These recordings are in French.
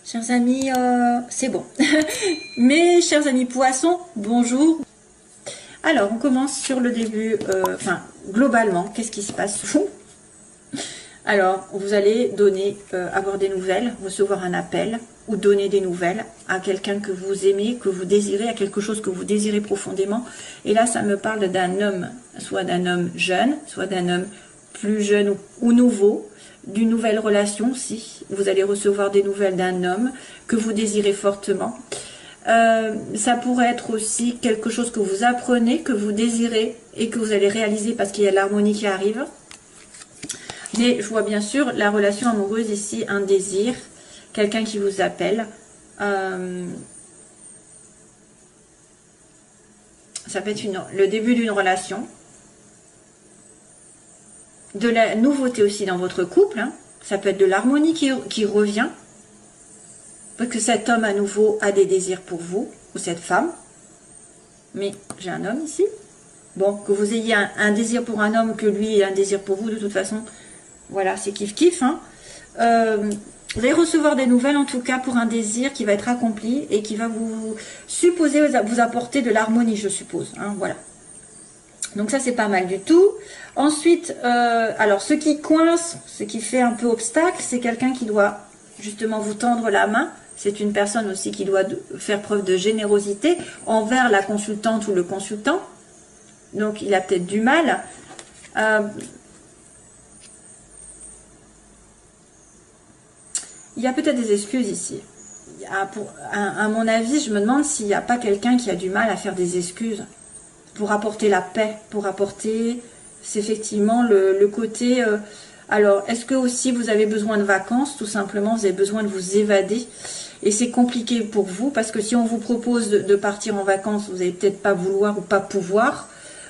Chers amis, c'est bon. Mes chers amis poissons, bonjour. Alors, on commence sur le début, enfin, globalement, qu'est-ce qui se passe? Alors, vous allez donner, avoir des nouvelles, recevoir un appel ou donner des nouvelles à quelqu'un que vous aimez, que vous désirez, à quelque chose que vous désirez profondément. Et là, ça me parle d'un homme, soit d'un homme jeune, soit d'un homme plus jeune ou nouveau, d'une nouvelle relation. Si vous allez recevoir des nouvelles d'un homme que vous désirez fortement. Ça pourrait être aussi quelque chose que vous apprenez, que vous désirez et que vous allez réaliser parce qu'il y a l'harmonie qui arrive. Mais je vois bien sûr la relation amoureuse ici, un désir, quelqu'un qui vous appelle. Ça peut être le début d'une relation. De la nouveauté aussi dans votre couple. Hein. Ça peut être de l'harmonie qui revient. Parce que cet homme à nouveau a des désirs pour vous, ou cette femme. Mais j'ai un homme ici. Bon, que vous ayez un désir pour un homme, que lui ait un désir pour vous, de toute façon, voilà, c'est kiff-kiff. Hein. Vous allez recevoir des nouvelles, en tout cas, pour un désir qui va être accompli et qui va vous vous apporter de l'harmonie, je suppose. Hein, voilà. Donc ça, c'est pas mal du tout. Ensuite, alors, ce qui coince, ce qui fait un peu obstacle, c'est quelqu'un qui doit justement vous tendre la main. C'est une personne aussi qui doit faire preuve de générosité envers la consultante ou le consultant. Donc, il a peut-être du mal. Il y a peut-être des excuses ici. À mon avis, je me demande s'il n'y a pas quelqu'un qui a du mal à faire des excuses pour apporter la paix, pour apporter, c'est effectivement le côté... alors, est-ce que aussi vous avez besoin de vacances? Tout simplement, vous avez besoin de vous évader. Et c'est compliqué pour vous, parce que si on vous propose de partir en vacances, vous n'allez peut-être pas vouloir ou pas pouvoir.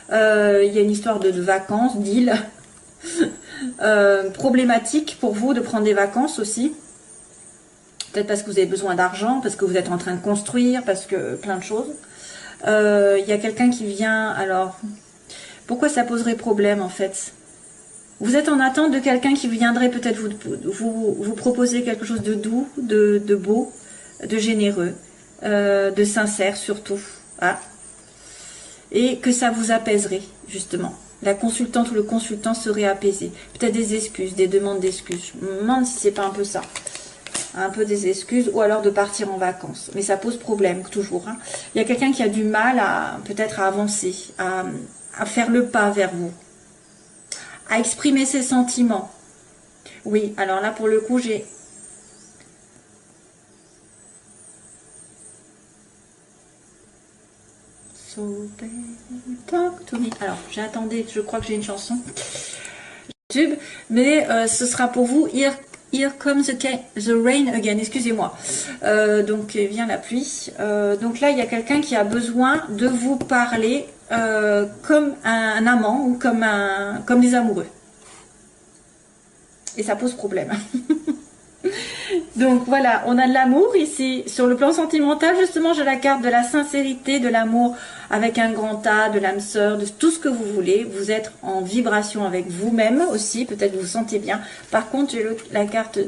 Il y a une histoire de vacances, deal. Problématique pour vous de prendre des vacances aussi. Peut-être parce que vous avez besoin d'argent, parce que vous êtes en train de construire, parce que plein de choses. Il y a quelqu'un qui vient, alors, pourquoi ça poserait problème en fait? Vous êtes en attente de quelqu'un qui viendrait peut-être vous proposer quelque chose de doux, de beau, de généreux, de sincère surtout. Ah. Et que ça vous apaiserait, justement. La consultante ou le consultant serait apaisé. Peut-être des excuses, des demandes d'excuses. Je me demande si c'est pas un peu ça. Un peu des excuses, ou alors de partir en vacances. Mais ça pose problème, toujours. Hein. Il y a quelqu'un qui a du mal à peut-être à avancer, à faire le pas vers vous, à exprimer ses sentiments. Oui, alors là, pour le coup, j'ai... So baby, talk to me. Alors, j'attendais, je crois que j'ai une chanson. YouTube, mais ce sera pour vous. Here comes the rain again, excusez-moi. Donc vient la pluie. Donc là, il y a quelqu'un qui a besoin de vous parler comme un amant ou comme des amoureux. Et ça pose problème. Donc voilà, on a de l'amour ici. Sur le plan sentimental, justement, j'ai la carte de la sincérité, de l'amour avec un grand A, de l'âme sœur, de tout ce que vous voulez. Vous êtes en vibration avec vous-même aussi, peut-être vous vous sentez bien. Par contre, j'ai la carte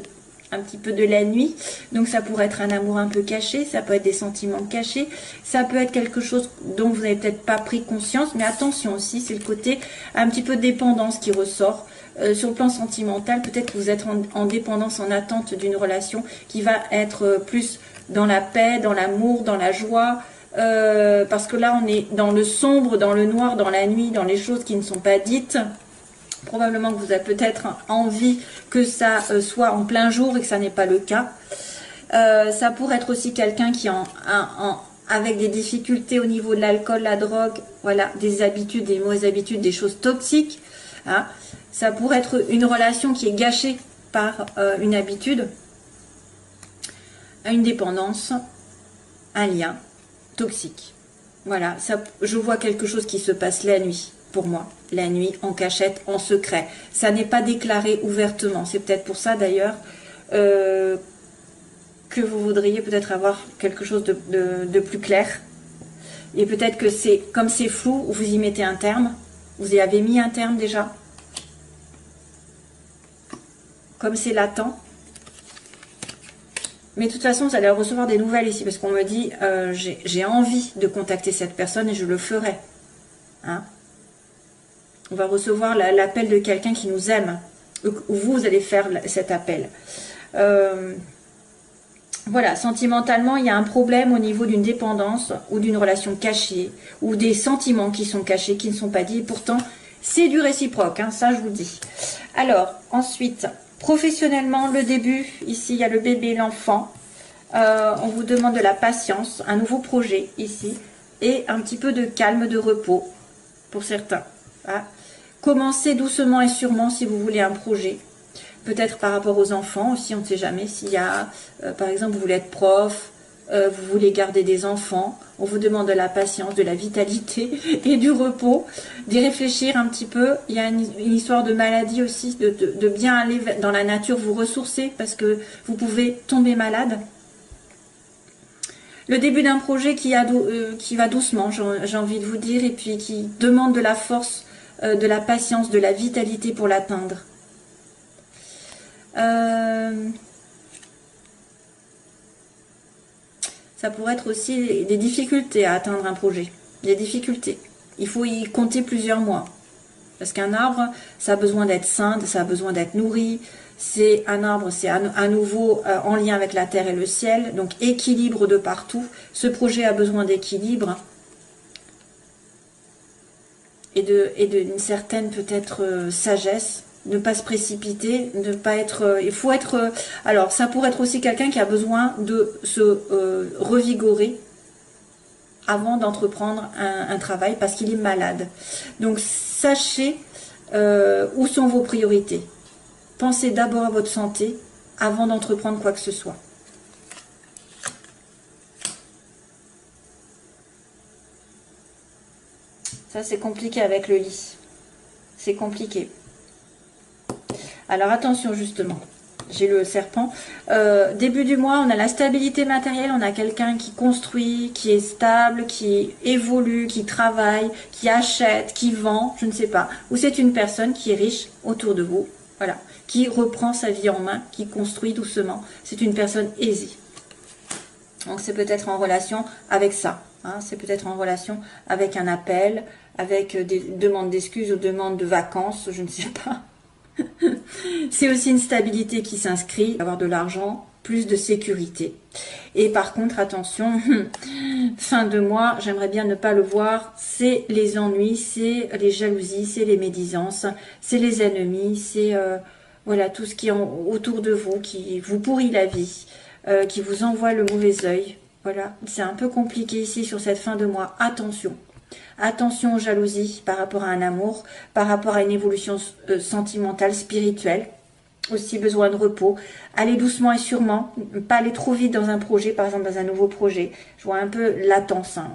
un petit peu de la nuit, donc ça pourrait être un amour un peu caché, ça peut être des sentiments cachés, ça peut être quelque chose dont vous n'avez peut-être pas pris conscience, mais attention aussi, c'est le côté un petit peu de dépendance qui ressort. Sur le plan sentimental, peut-être que vous êtes en dépendance, en attente d'une relation qui va être plus dans la paix, dans l'amour, dans la joie, parce que là on est dans le sombre, dans le noir, dans la nuit, dans les choses qui ne sont pas dites. Probablement que vous avez peut-être envie que ça soit en plein jour et que ça n'est pas le cas. Ça pourrait être aussi quelqu'un qui avec des difficultés au niveau de l'alcool, la drogue, voilà, des habitudes, des mauvaises habitudes, des choses toxiques. Hein. Ça pourrait être une relation qui est gâchée par une habitude, une dépendance, un lien toxique. Voilà, ça, je vois quelque chose qui se passe la nuit, pour moi. La nuit, en cachette, en secret. Ça n'est pas déclaré ouvertement. C'est peut-être pour ça d'ailleurs que vous voudriez peut-être avoir quelque chose de plus clair. Et peut-être que c'est comme c'est flou, vous y mettez un terme. Vous y avez mis un terme déjà. Comme c'est latent, Mais de toute façon, vous allez recevoir des nouvelles ici, parce qu'on me dit, j'ai envie de contacter cette personne et je le ferai. Hein? On va recevoir l'appel de quelqu'un qui nous aime. Vous allez faire cet appel. Voilà, sentimentalement, il y a un problème au niveau d'une dépendance ou d'une relation cachée, ou des sentiments qui sont cachés, qui ne sont pas dits. Et pourtant, c'est du réciproque, hein, ça je vous le dis. Alors, ensuite, professionnellement, le début, ici, il y a le bébé, l'enfant. On vous demande de la patience, un nouveau projet, ici, et un petit peu de calme, de repos, pour certains. Hein. Commencez doucement et sûrement si vous voulez un projet. Peut-être par rapport aux enfants aussi, on ne sait jamais. S'il y a, par exemple, vous voulez être prof, vous voulez garder des enfants, on vous demande de la patience, de la vitalité et du repos, d'y réfléchir un petit peu. Il y a une histoire de maladie aussi, de bien aller dans la nature, vous ressourcer, parce que vous pouvez tomber malade. Le début d'un projet qui va doucement, j'ai envie de vous dire, et puis qui demande de la force, de la patience, de la vitalité pour l'atteindre. Ça pourrait être aussi des difficultés à atteindre un projet. Des difficultés. Il faut y compter plusieurs mois. Parce qu'un arbre, ça a besoin d'être sain, ça a besoin d'être nourri. C'est un arbre, c'est à nouveau en lien avec la terre et le ciel. Donc équilibre de partout. Ce projet a besoin d'équilibre. Et d'une certaine peut-être sagesse. Ne pas se précipiter, ne pas être... il faut être... alors, ça pourrait être aussi quelqu'un qui a besoin de se revigorer avant d'entreprendre un travail parce qu'il est malade. Donc, sachez où sont vos priorités. Pensez d'abord à votre santé avant d'entreprendre quoi que ce soit. Ça, c'est compliqué avec le lit. C'est compliqué. Alors attention justement, j'ai le serpent. Début du mois, on a la stabilité matérielle, on a quelqu'un qui construit, qui est stable, qui évolue, qui travaille, qui achète, qui vend, je ne sais pas. Ou c'est une personne qui est riche autour de vous, voilà, qui reprend sa vie en main, qui construit doucement. C'est une personne aisée. Donc c'est peut-être en relation avec ça. Hein, c'est peut-être en relation avec un appel, avec des demandes d'excuses ou demandes de vacances, je ne sais pas. C'est aussi une stabilité qui s'inscrit, avoir de l'argent, plus de sécurité. Et par contre, attention, fin de mois, j'aimerais bien ne pas le voir, c'est les ennuis, c'est les jalousies, c'est les médisances, c'est les ennemis, c'est voilà tout ce qui est autour de vous, qui vous pourrit la vie, qui vous envoie le mauvais œil. Voilà, c'est un peu compliqué ici sur cette fin de mois. Attention. Attention aux jalousies par rapport à un amour, par rapport à une évolution sentimentale, spirituelle. Aussi besoin de repos. Allez doucement et sûrement, pas aller trop vite dans un projet, par exemple dans un nouveau projet. Je vois un peu latence. Hein.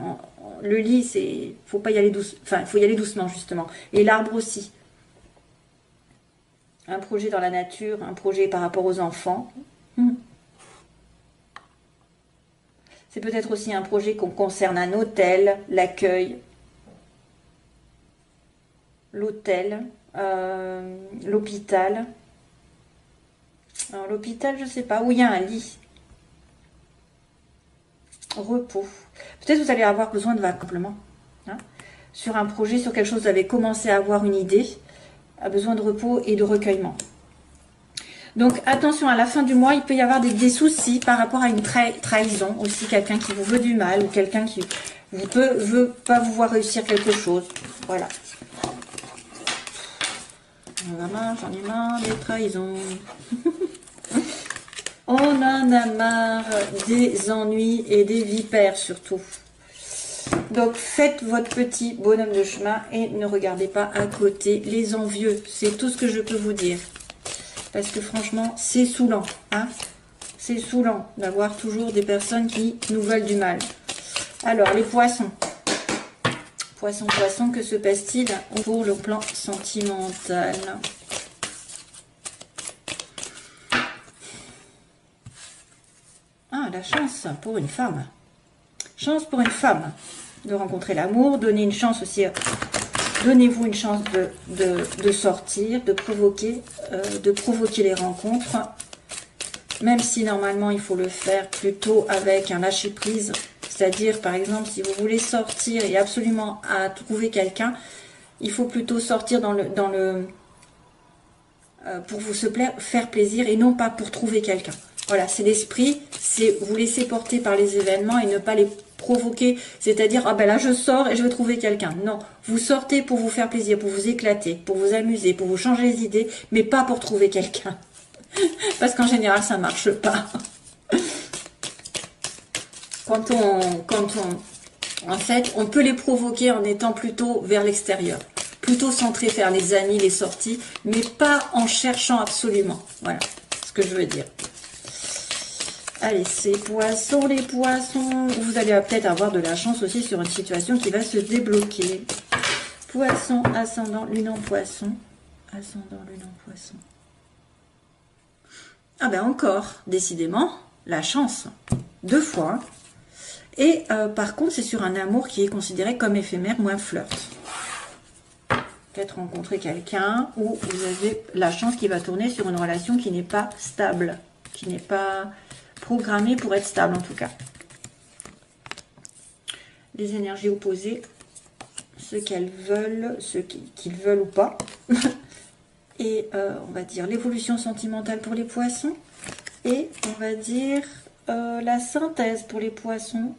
Le lit, c'est, faut pas y aller doucement. Enfin, faut y aller doucement justement. Et l'arbre aussi. Un projet dans la nature, un projet par rapport aux enfants. C'est peut-être aussi un projet qu'on concerne un hôtel, l'accueil. L'hôtel, l'hôpital. Alors l'hôpital, je sais pas, où il y a un lit. Repos. Peut-être vous allez avoir besoin de vacances, hein, sur un projet, sur quelque chose, vous avez commencé à avoir une idée, a besoin de repos et de recueillement. Donc attention, à la fin du mois, il peut y avoir des soucis par rapport à une trahison, aussi quelqu'un qui vous veut du mal, ou quelqu'un qui veut pas vous voir réussir quelque chose. Voilà. J'en ai marre des trahisons. On en a marre des ennuis et des vipères surtout. Donc faites votre petit bonhomme de chemin et ne regardez pas à côté les envieux. C'est tout ce que je peux vous dire. Parce que franchement, c'est saoulant. Hein, c'est saoulant d'avoir toujours des personnes qui nous veulent du mal. Alors, les poissons. Poisson, que se passe-t-il pour le plan sentimental? Ah, la chance pour une femme. Chance pour une femme de rencontrer l'amour. Donnez une chance aussi. Donnez-vous une chance de sortir, de provoquer les rencontres. même si normalement il faut le faire plutôt avec un lâcher-prise. C'est-à-dire, par exemple, si vous voulez sortir et absolument à trouver quelqu'un, il faut plutôt sortir pour faire plaisir et non pas pour trouver quelqu'un. Voilà, c'est l'esprit, c'est vous laisser porter par les événements et ne pas les provoquer. C'est-à-dire, ah ben là je sors et je vais trouver quelqu'un. Non, vous sortez pour vous faire plaisir, pour vous éclater, pour vous amuser, pour vous changer les idées, mais pas pour trouver quelqu'un. Parce qu'en général, ça marche pas. En fait, on peut les provoquer en étant plutôt vers l'extérieur, plutôt centré vers les amis, les sorties, mais pas en cherchant absolument. Voilà ce que je veux dire. Allez, c'est poissons, les poissons. Vous allez peut-être avoir de la chance aussi sur une situation qui va se débloquer. Poisson, ascendant, lune en poisson. Ascendant, lune en poisson. Ah ben encore, décidément, la chance. 2 fois. Hein. Et par contre, c'est sur un amour qui est considéré comme éphémère ou un flirt. Peut-être rencontrer quelqu'un où vous avez la chance qui va tourner sur une relation qui n'est pas stable, qui n'est pas programmée pour être stable en tout cas. Les énergies opposées, ce qu'elles veulent, ce qu'ils veulent ou pas. Et on va dire l'évolution sentimentale pour les poissons. Et on va dire la synthèse pour les poissons.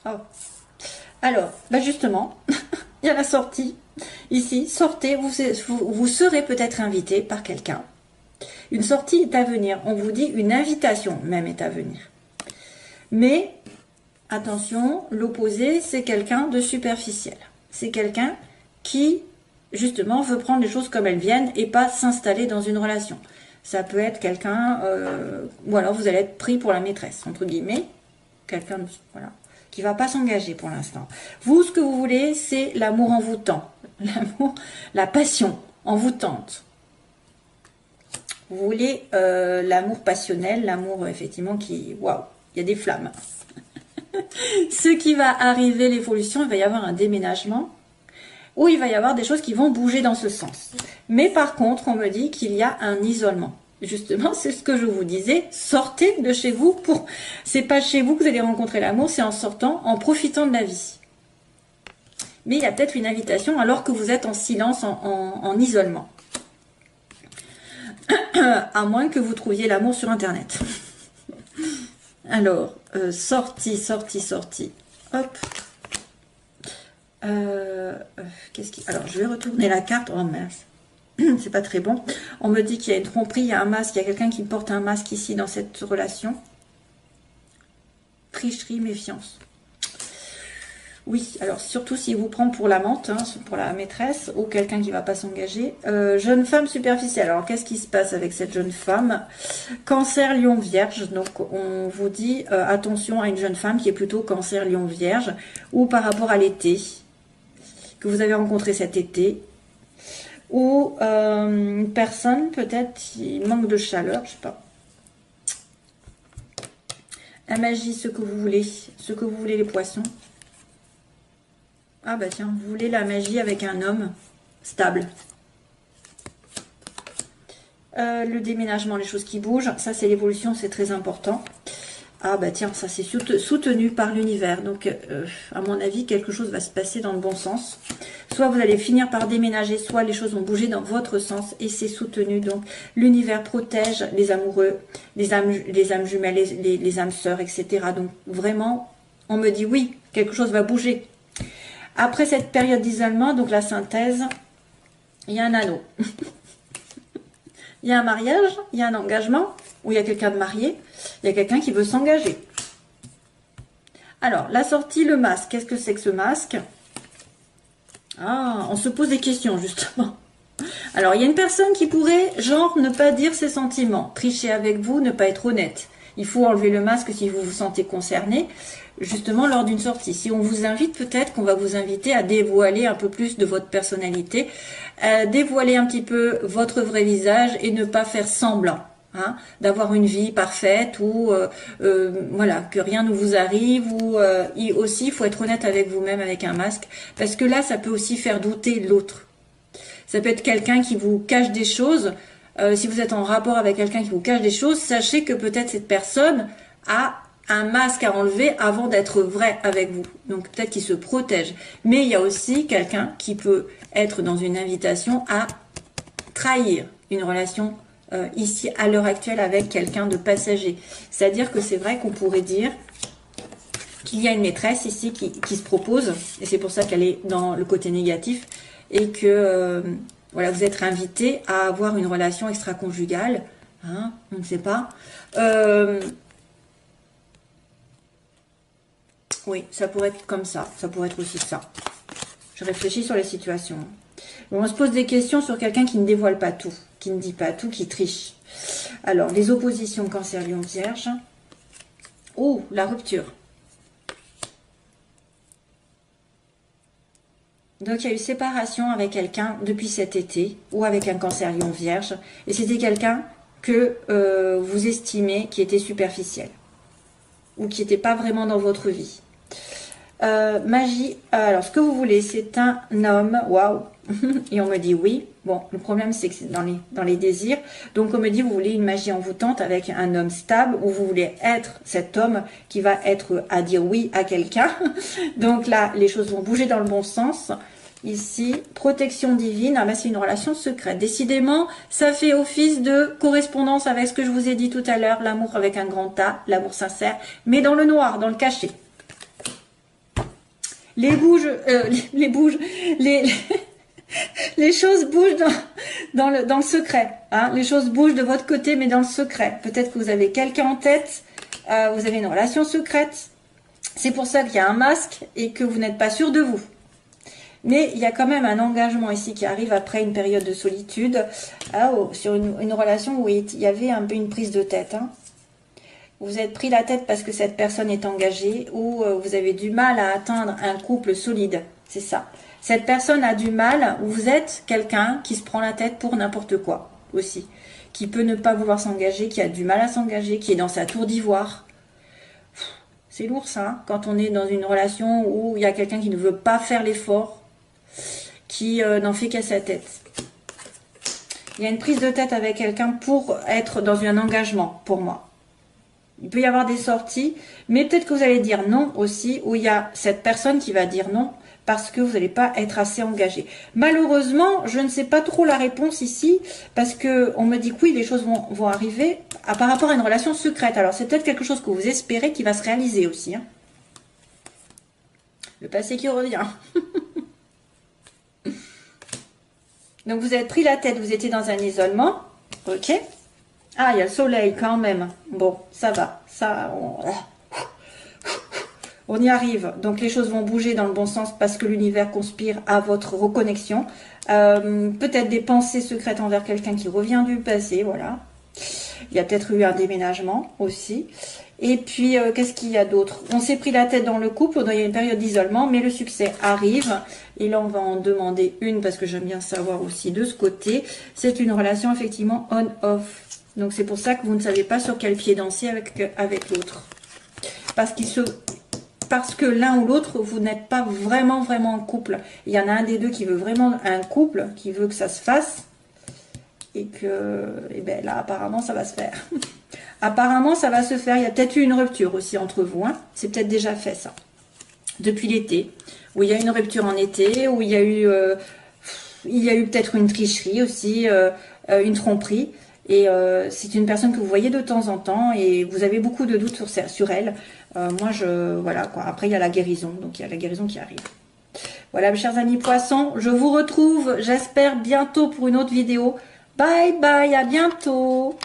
Oh. Alors, bah justement, il y a la sortie. Ici, sortez, vous serez peut-être invité par quelqu'un. Une sortie est à venir. On vous dit une invitation même est à venir. Mais, attention, l'opposé, c'est quelqu'un de superficiel. C'est quelqu'un qui, justement, veut prendre les choses comme elles viennent et pas s'installer dans une relation. Ça peut être quelqu'un, ou alors vous allez être pris pour la maîtresse, entre guillemets. Quelqu'un, voilà, qui va pas s'engager pour l'instant. Vous, ce que vous voulez, c'est l'amour envoûtant. L'amour, la passion envoûtante. Vous voulez l'amour passionnel, l'amour, effectivement, qui, waouh, il y a des flammes. Ce qui va arriver, l'évolution, il va y avoir un déménagement où il va y avoir des choses qui vont bouger dans ce sens. Mais par contre, on me dit qu'il y a un isolement. Justement, c'est ce que je vous disais, sortez de chez vous. C'est pas chez vous que vous allez rencontrer l'amour, c'est en sortant, en profitant de la vie. Mais il y a peut-être une invitation alors que vous êtes en silence, en isolement. À moins que vous trouviez l'amour sur Internet. Alors, sortie. Hop. Alors, je vais retourner la carte. Oh mince. C'est pas très bon. On me dit qu'il y a une tromperie, il y a un masque, il y a quelqu'un qui porte un masque ici dans cette relation. Tricherie, méfiance. Oui, alors surtout s'il vous prend pour l'amante, hein, pour la maîtresse, ou quelqu'un qui ne va pas s'engager. Jeune femme superficielle. Alors qu'est-ce qui se passe avec cette jeune femme? Cancer, lion, vierge. Donc on vous dit attention à une jeune femme qui est plutôt cancer, lion, vierge, ou par rapport à l'été, que vous avez rencontré cet été. Ou une personne peut-être qui manque de chaleur, je sais pas. La magie, ce que vous voulez les poissons. Ah bah tiens, vous voulez la magie avec un homme stable. Le déménagement, les choses qui bougent, ça c'est l'évolution, c'est très important. Ah bah tiens, ça c'est soutenu par l'univers. Donc à mon avis, quelque chose va se passer dans le bon sens. Soit vous allez finir par déménager, soit les choses vont bouger dans votre sens et c'est soutenu. Donc l'univers protège les amoureux, les âmes jumelles, les âmes sœurs, etc. Donc vraiment, on me dit oui, quelque chose va bouger. Après cette période d'isolement, donc la synthèse, il y a un anneau. Il y a un mariage, il y a un engagement, où il y a quelqu'un de marié, il y a quelqu'un qui veut s'engager. Alors, la sortie, le masque. Qu'est-ce que c'est que ce masque? Ah, on se pose des questions, justement. Alors, il y a une personne qui pourrait, genre, ne pas dire ses sentiments, tricher avec vous, ne pas être honnête. Il faut enlever le masque si vous vous sentez concerné, justement, lors d'une sortie. Si on vous invite, peut-être qu'on va vous inviter à dévoiler un peu plus de votre personnalité, dévoiler un petit peu votre vrai visage et ne pas faire semblant. hein, d'avoir une vie parfaite ou voilà, que rien ne vous arrive, ou aussi il faut être honnête avec vous-même avec un masque, parce que là ça peut aussi faire douter l'autre. Ça peut être quelqu'un qui vous cache des choses. Si vous êtes en rapport avec quelqu'un qui vous cache des choses, sachez que peut-être cette personne a un masque à enlever avant d'être vrai avec vous. Donc peut-être qu'il se protège. Mais il y a aussi quelqu'un qui peut être dans une invitation à trahir une relation ici à l'heure actuelle avec quelqu'un de passager. C'est-à-dire que c'est vrai qu'on pourrait dire qu'il y a une maîtresse ici qui se propose, et c'est pour ça qu'elle est dans le côté négatif, et que voilà, vous êtes invité à avoir une relation extra-conjugale, hein, on ne sait pas. Oui, ça pourrait être comme ça pourrait être aussi ça. Je réfléchis sur les situations. Bon, on se pose des questions sur quelqu'un qui ne dévoile pas tout, qui ne dit pas tout, qui triche. Alors, les oppositions Cancer, Lion, Vierge. Oh, la rupture. Donc, il y a eu séparation avec quelqu'un depuis cet été, ou avec un Cancer, Lion, Vierge. Et c'était quelqu'un que vous estimez qui était superficiel, ou qui n'était pas vraiment dans votre vie. Magie, alors ce que vous voulez, c'est un homme, waouh, et on me dit oui. Bon, le problème c'est que c'est dans les désirs. Donc on me dit vous voulez une magie envoûtante avec un homme stable, ou vous voulez être cet homme qui va être à dire oui à quelqu'un. Donc là, les choses vont bouger dans le bon sens. Ici, protection divine, ah ben c'est une relation secrète. Décidément, ça fait office de correspondance avec ce que je vous ai dit tout à l'heure, l'amour avec un grand A, l'amour sincère, mais dans le noir, dans le cachet. Les choses bougent dans le secret. Hein. Les choses bougent de votre côté, mais dans le secret. Peut-être que vous avez quelqu'un en tête, vous avez une relation secrète. C'est pour ça qu'il y a un masque et que vous n'êtes pas sûr de vous. Mais il y a quand même un engagement ici qui arrive après une période de solitude. Sur une relation où il y avait un peu une prise de tête. Hein. Vous êtes pris la tête parce que cette personne est engagée, ou vous avez du mal à atteindre un couple solide. C'est ça. Cette personne a du mal, ou vous êtes quelqu'un qui se prend la tête pour n'importe quoi aussi. Qui peut ne pas vouloir s'engager, qui a du mal à s'engager, qui est dans sa tour d'ivoire. C'est lourd ça, hein, quand on est dans une relation où il y a quelqu'un qui ne veut pas faire l'effort, qui n'en fait qu'à sa tête. Il y a une prise de tête avec quelqu'un pour être dans un engagement, pour moi. Il peut y avoir des sorties, mais peut-être que vous allez dire non aussi, où il y a cette personne qui va dire non, parce que vous n'allez pas être assez engagé. Malheureusement, je ne sais pas trop la réponse ici, parce que on me dit que oui, les choses vont arriver par rapport à une relation secrète. Alors, c'est peut-être quelque chose que vous espérez qui va se réaliser aussi. Hein. Le passé qui revient. Donc, vous êtes pris la tête, vous étiez dans un isolement. Ok. Ah, il y a le soleil quand même. Bon, ça va. On y arrive. Donc, les choses vont bouger dans le bon sens parce que l'univers conspire à votre reconnexion. Peut-être des pensées secrètes envers quelqu'un qui revient du passé. Voilà. Il y a peut-être eu un déménagement aussi. Et puis, qu'est-ce qu'il y a d'autre? On s'est pris la tête dans le couple. Il y a une période d'isolement, mais le succès arrive. Et là, on va en demander une parce que j'aime bien savoir aussi de ce côté. C'est une relation effectivement on-off. Donc, c'est pour ça que vous ne savez pas sur quel pied danser avec l'autre. Parce que l'un ou l'autre, vous n'êtes pas vraiment en couple. Il y en a un des deux qui veut vraiment un couple, qui veut que ça se fasse. Et ben là, apparemment, ça va se faire. Apparemment, ça va se faire. Il y a peut-être eu une rupture aussi entre vous. Hein. C'est peut-être déjà fait, ça. Depuis l'été. Où il y a une rupture en été. Où il y a eu peut-être une tricherie aussi. Une tromperie. Et c'est une personne que vous voyez de temps en temps et vous avez beaucoup de doutes sur elle. Voilà quoi. Après, il y a la guérison. Donc, il y a la guérison qui arrive. Voilà, mes chers amis poissons. Je vous retrouve, j'espère, bientôt pour une autre vidéo. Bye bye, à bientôt.